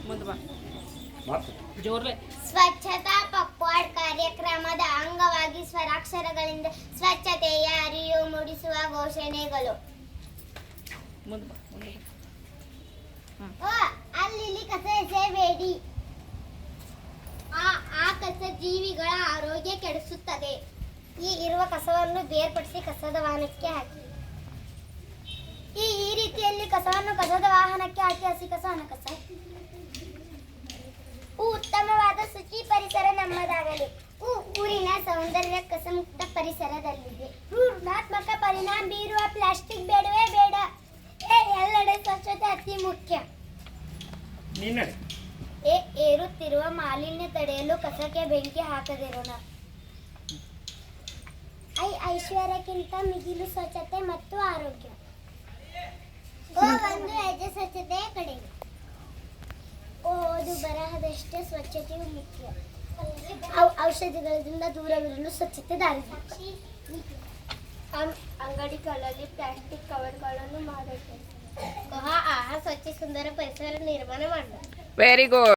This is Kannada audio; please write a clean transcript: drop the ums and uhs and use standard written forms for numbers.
ಮುಂದೆ ಬಾ ಜೋರ್ಲೆ. ಸ್ವಚ್ಛತಾ ಪಕ್ವಾಡ್ ಕಾರ್ಯಕ್ರಮದ ಅಂಗವಾಗಿ ಸ್ವರಾಕ್ಷರಗಳಿಂದ ಸ್ವಚ್ಛತೆಯ ಅರಿವು ಮೂಡಿಸುವ ಘೋಷಣೆಗಳು. ಮುಂದೆ ಬಾ ಅಲ್ಲಿ ಕಸ ಎಸೆಯಬೇಡಿ. ಆ ಕಸ ಜೀವಿಗಳ ಆರೋಗ್ಯ ಕೆಡಿಸುತ್ತದೆ. ಈ ಇರುವ ಕಸವನ್ನು ಬೇರ್ಪಡಿಸಿ ಕಸದ ವಾಹನಕ್ಕೆ ಹಾಕಿ. ಈ ರೀತಿಯಲ್ಲಿ ಕಸವನ್ನು ಕಸದ ವಾಹನಕ್ಕೆ ಹಾಕಿ ಹಸಿ ಕಸ ಒಣ ಕಸ. ಉತ್ತಮವಾದ ಶುಚಿ ಪರಿಸರ ನಮ್ಮದಾಗಲಿ. ಊರಿನ ಸೌಂದರ್ಯ ಕಸಮುಕ್ತ ಪರಿಸರದಲ್ಲಿದೆ. ಋಣಾತ್ಮಕ ಪರಿಣಾಮ ಬೀರುವ ಪ್ಲಾಸ್ಟಿಕ್ ಬೇಡವೇ ಬೇಡ. ಎಲ್ಲೆಡೆ ಸ್ವಚ್ಛತೆ ಅತಿ ಮುಖ್ಯ. ಏರುತ್ತಿರುವ ಮಾಲಿನ್ಯ ತಡೆಯಲು ಕಸಕ್ಕೆ ಬೆಂಕಿ ಹಾಕದಿರೋಣ. ಐಶ್ವರ್ಯಕ್ಕಿಂತ ಮಿಗಿಲು ಸ್ವಚ್ಛತೆ ಮತ್ತು ಆರೋಗ್ಯ. ಒಂದು ಹೆಜ್ಜೆ ಸ್ವಚ್ಛತೆಯ ಕಡೆಗೆ. ಓದು ಬರಹದಷ್ಟೇ ಸ್ವಚ್ಛತೆಯು ಮುಖ್ಯ. ಔಷಧಿಗಳಿಂದ ದೂರವಿರಲು ಸ್ವಚ್ಛತೆ ದಾರಿ. ಅಂಗಡಿಗಳಲ್ಲಿ ಪ್ಲಾಸ್ಟಿಕ್ ಕವರ್ಗಳನ್ನು ಮಾಡಬೇಕು. ಸ್ವಚ್ಛ ಸುಂದರ ಪರಿಸರ ನಿರ್ಮಾಣ ಮಾಡಬೇಕು. Very good.